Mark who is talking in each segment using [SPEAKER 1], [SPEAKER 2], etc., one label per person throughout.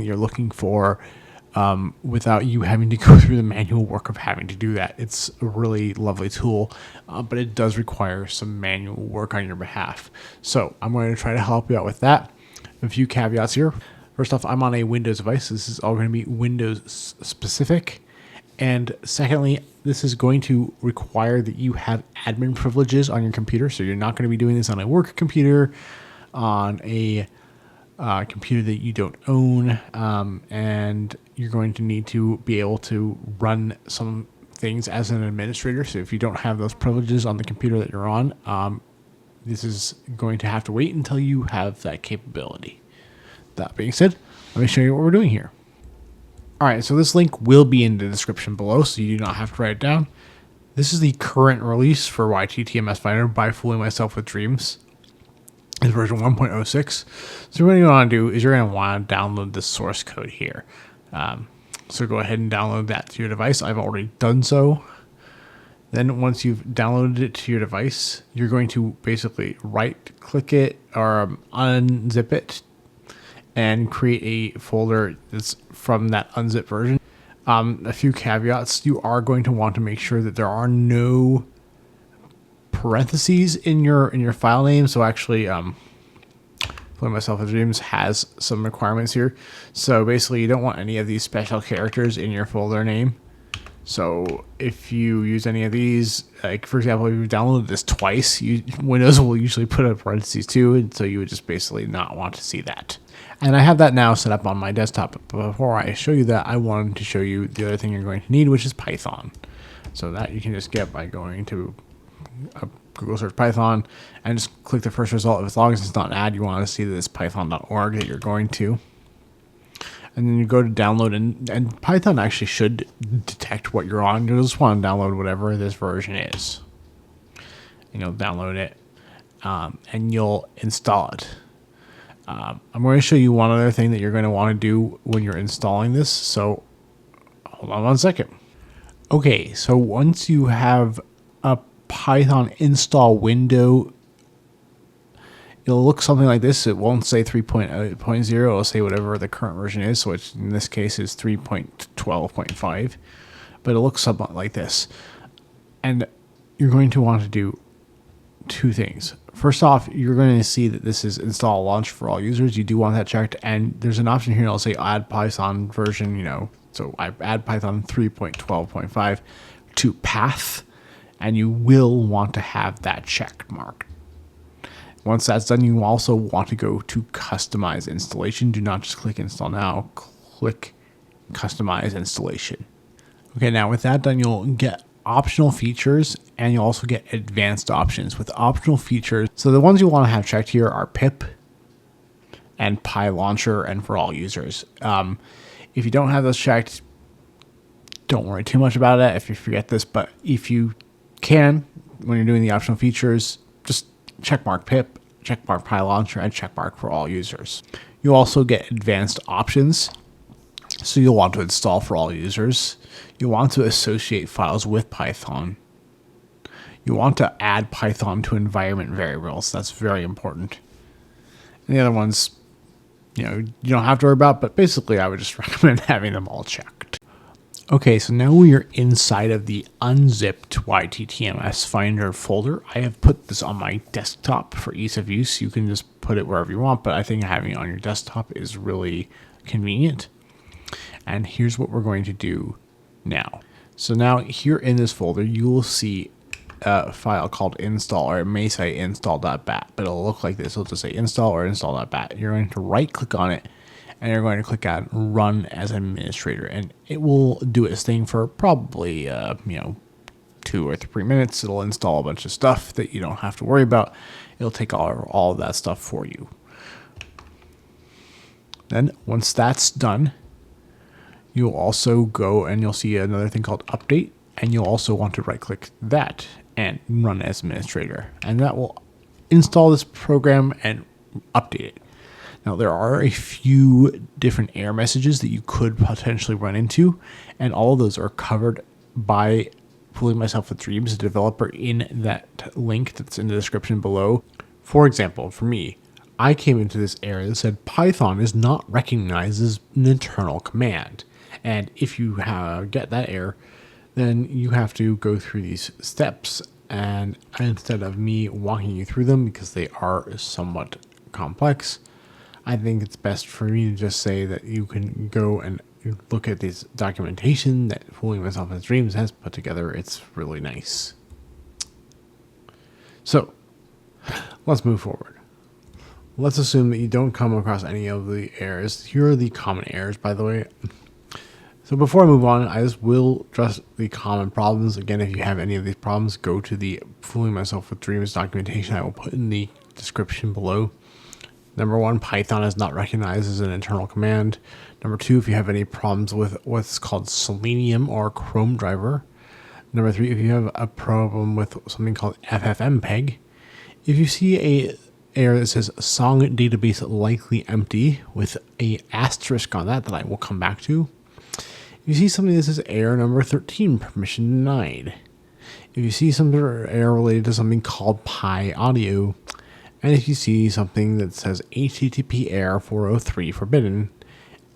[SPEAKER 1] that you're looking for without you having to go through the manual work of having to do that. It's a really lovely tool, but it does require some manual work on your behalf. So I'm going to try to help you out with that. A few caveats here. First off, I'm on a Windows device. This is all going to be Windows specific. And secondly, this is going to require that you have admin privileges on your computer. So you're not going to be doing this on a work computer, on a computer that you don't own, and you're going to need to be able to run some things as an administrator. So if you don't have those privileges on the computer that you're on, this is going to have to wait until you have that capability. That being said, let me show you what we're doing here. All right, so this link will be in the description below, so you do not have to write it down. This is the current release for YT TMS Finder by Fooling Myself with Dreams. It's version 1.06. So what you want to do is you're going to want to download the source code here. So go ahead and download that to your device. I've already done so. Then once you've downloaded it to your device, you're going to basically right-click it or unzip it and create a folder that's from that unzipped version. A few caveats. You are going to want to make sure that there are no parentheses in your file name. So actually, Fooling Myself with Dreams has some requirements here. So basically, you don't want any of these special characters in your folder name. So if you use any of these, like for example, if you downloaded this twice, Windows will usually put a parentheses too, and so you would just basically not want to see that. And I have that now set up on my desktop. But before I show you that, I wanted to show you the other thing you're going to need, which is Python. So that you can just get by going to Google search Python and just click the first result. As long as it's not an ad, you want to see this python.org that you're going to. And then you go to download, and Python actually should detect what you're on. You'll just want to download whatever this version is. And you'll download it, and you'll install it. I'm going to show you one other thing that you're going to want to do when you're installing this. So hold on one second. Okay, so once you have a Python install window, it'll look something like this. It won't say 3.0. It'll say whatever the current version is. So it's, in this case, is 3.12.5. But it looks something like this. And you're going to want to do two things. First off, you're going to see that this is install launch for all users. You do want that checked. And there's an option here. It'll say add Python version, so I add Python 3.12.5 to path. And you will want to have that checked marked. Once that's done, you also want to go to customize installation. Do not just click install now. Click customize installation. Okay, now with that done, you'll get optional features and you'll also get advanced options. With optional features, so the ones you want to have checked here are pip and PyLauncher and for all users. If you don't have those checked, don't worry too much about it if you forget this, but if you can, when you're doing the optional features, just checkmark pip, checkmark PyLauncher, and checkmark for all users. You'll also get advanced options. So you'll want to install for all users. You'll want to associate files with Python. You want to add Python to environment variables. That's very important. And the other ones, you don't have to worry about, but basically I would just recommend having them all checked. Okay, so now we are inside of the unzipped YT TMS Finder folder. I have put this on my desktop for ease of use. You can just put it wherever you want, but I think having it on your desktop is really convenient. And here's what we're going to do now. So now here in this folder, you will see a file called install, or it may say install.bat, but it'll look like this. It'll just say install or install.bat. You're going to right click on it and you're going to click on run as administrator, and it will do its thing for probably 2 or 3 minutes. It'll install a bunch of stuff that you don't have to worry about. It'll take all of that stuff for you. Then once that's done, you'll also go and you'll see another thing called update, and you'll also want to right click that and run as administrator, and that will install this program and update it. Now, there are a few different error messages that you could potentially run into, and all of those are covered by Fooling Myself with Dreams, a developer, in that link that's in the description below. For example, for me, I came into this error that said Python is not recognized as an internal command. And if you get that error, then you have to go through these steps. And instead of me walking you through them, because they are somewhat complex, I think it's best for me to just say that you can go and look at this documentation that Fooling Myself in Dreams has put together. It's really nice. So let's move forward. Let's assume that you don't come across any of the errors. Here are the common errors, by the way. So before I move on, I just will address the common problems. Again, if you have any of these problems, go to the Fooling Myself with Dreams documentation I will put in the description below. Number 1, Python is not recognized as an internal command. Number 2, if you have any problems with what's called Selenium or Chrome driver. Number 3, if you have a problem with something called FFmpeg. If you see a error that says song database likely empty with a asterisk on that I will come back to. If you see something that says error number 13, permission denied. If you see some error related to something called Pi audio, and if you see something that says HTTP error 403 forbidden,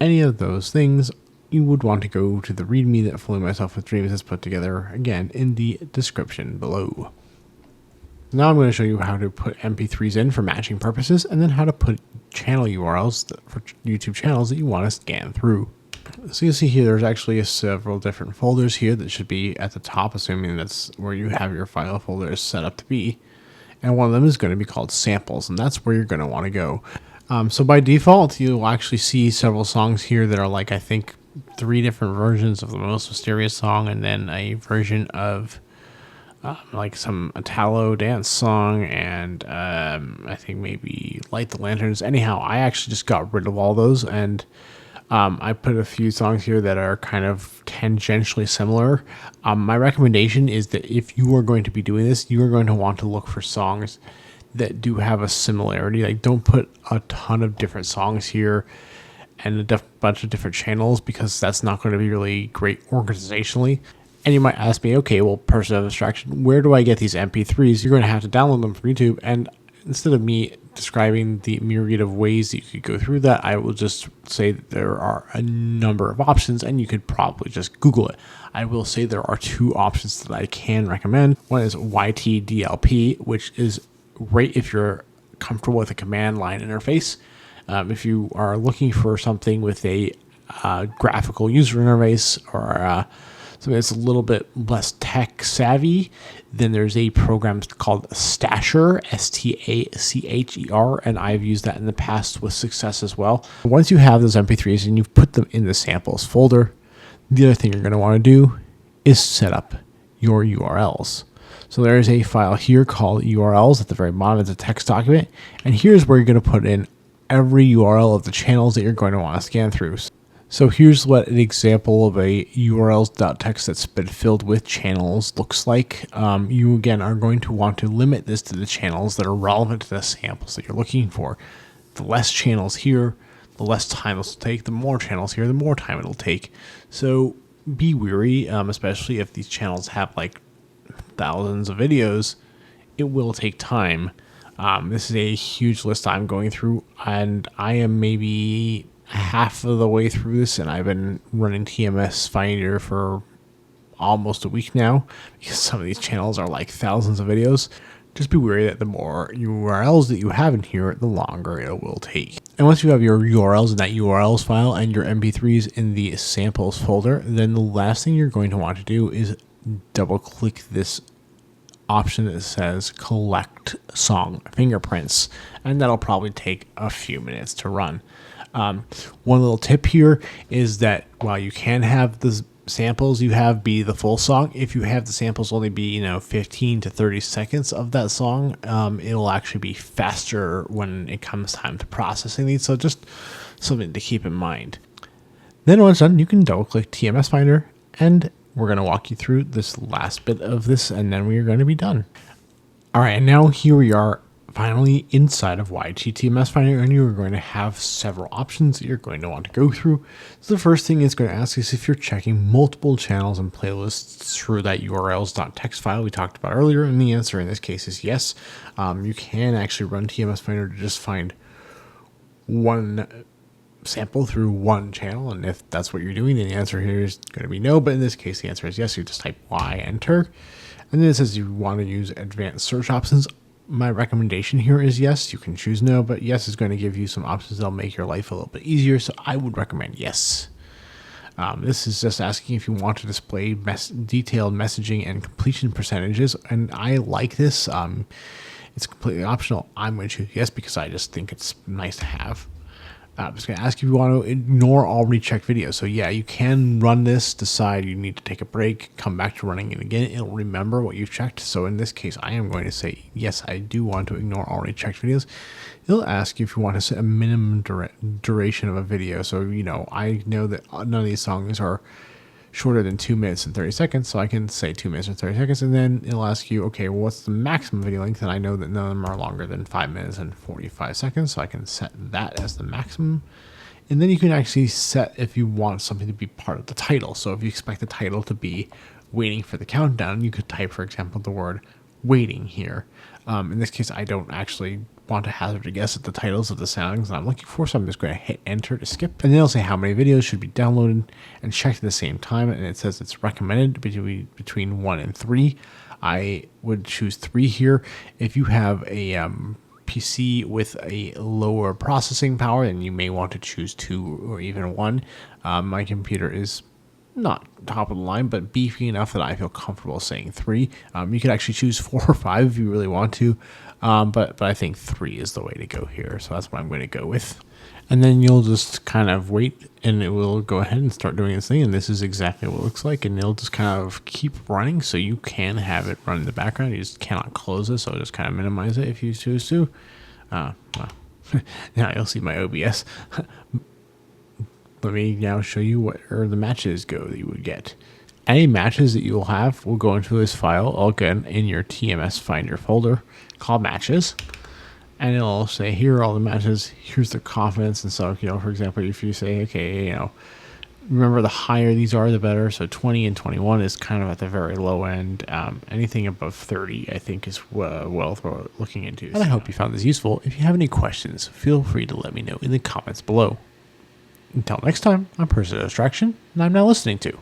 [SPEAKER 1] any of those things, you would want to go to the README that Fooling Myself with Dreams has put together, again, in the description below. Now I'm going to show you how to put MP3s in for matching purposes, and then how to put channel URLs for YouTube channels that you want to scan through. So you'll see here there's actually several different folders here that should be at the top, assuming that's where you have your file folders set up to be. And one of them is going to be called samples, and that's where you're going to want to go. So by default, you'll actually see several songs here that are like, I think, 3 different versions of the Most Mysterious Song, and then a version of like some Italo dance song, and I think maybe Light the Lanterns. Anyhow, I actually just got rid of all those, and I put a few songs here that are kind of tangentially similar. My recommendation is that if you are going to be doing this, you are going to want to look for songs that do have a similarity. Like, don't put a ton of different songs here and a bunch of different channels, because that's not going to be really great organizationally. And you might ask me, okay, well, person of abstraction, where do I get these MP3s? You're going to have to download them from YouTube. And instead of me describing the myriad of ways that you could go through that, I will just say that there are a number of options, and you could probably just Google it. I will say there are 2 options that I can recommend. One is YT DLP, which is great if you're comfortable with a command line interface. If you are looking for something with a graphical user interface, or something that's a little bit less tech savvy, then there's a program called Stasher, Stacher, and I've used that in the past with success as well. Once you have those MP3s and you've put them in the samples folder, the other thing you're going to want to do is set up your URLs. So there is a file here called URLs at the very bottom. It's a text document, and here's where you're going to put in every URL of the channels that you're going to want to scan through. So here's what an example of a URLs.txt that's been filled with channels looks like. You, again, are going to want to limit this to the channels that are relevant to the samples that you're looking for. The less channels here, the less time it'll take. The more channels here, the more time it'll take. So be wary, especially if these channels have like thousands of videos. It will take time. This is a huge list I'm going through, and I am maybe half of the way through this, and I've been running TMS Finder for almost a week now, because some of these channels are like thousands of videos. Just be wary that the more URLs that you have in here, the longer it will take. And once you have your URLs in that URLs file and your MP3s in the samples folder, then the last thing you're going to want to do is double click this option that says collect song fingerprints, and that'll probably take a few minutes to run. One little tip here is that while you can have the samples you have be the full song, if you have the samples only be 15 to 30 seconds of that song, it'll actually be faster when it comes time to processing these. So just something to keep in mind. Then once done, you can double click TMS Finder, and we're going to walk you through this last bit of this, and then we are going to be done. All right, and now here we are finally inside of YT TMS Finder, and you're going to have several options that you're going to want to go through. So the first thing it's going to ask is if you're checking multiple channels and playlists through that URLs.txt file we talked about earlier, and the answer in this case is yes. You can actually run TMS Finder to just find one sample through one channel, and if that's what you're doing, then the answer here is going to be no, but in this case the answer is yes. You just type Y, enter, and then it says you want to use advanced search options. My recommendation here is yes. You can choose no, but yes is going to give you some options that'll make your life a little bit easier, so I would recommend yes. This is just asking if you want to display detailed messaging and completion percentages, and I like this. It's completely optional. I'm going to choose yes because I just think it's nice to have. I'm just going to ask if you want to ignore already checked videos. So yeah, you can run this, decide you need to take a break, come back to running it again. It'll remember what you've checked. So in this case, I am going to say, yes, I do want to ignore already checked videos. It'll ask you if you want to set a minimum duration of a video. So, you know, I know that none of these songs are shorter than 2 minutes and 30 seconds. So I can say 2 minutes and 30 seconds, and then it'll ask you, okay, well, what's the maximum video length? And I know that none of them are longer than 5 minutes and 45 seconds. So I can set that as the maximum. And then you can actually set if you want something to be part of the title. So if you expect the title to be waiting for the countdown, you could type, for example, the word waiting here. In this case, I don't actually want to hazard a guess at the titles of the songs that I'm looking for, so I'm just going to hit enter to skip, and then it'll say how many videos should be downloaded and checked at the same time, and it says it's recommended between 1 and 3. I would choose 3 here. If you have a PC with a lower processing power, then you may want to choose 2 or even 1. My computer is not top of the line, but beefy enough that I feel comfortable saying 3. You could actually choose 4 or 5 if you really want to, but I think 3 is the way to go here, so that's what I'm going to go with. And then you'll just kind of wait, and it will go ahead and start doing its thing, and this is exactly what it looks like, and it'll just kind of keep running, so you can have it run in the background. You just cannot close it, so just kind of minimize it if you choose to. Well, now you'll see my OBS. Let me now show you where the matches go that you would get. Any matches that you'll have will go into this file, again, in your TMS Finder folder called matches. And it'll say, here are all the matches, here's the confidence. And so, you know, for example, if you say, okay, you know, remember the higher these are, the better. So 20 and 21 is kind of at the very low end. Anything above 30, I think, is well worth looking into. And I hope you found this useful. If you have any questions, feel free to let me know in the comments below. Until next time, I'm Person Distraction, and I'm now listening to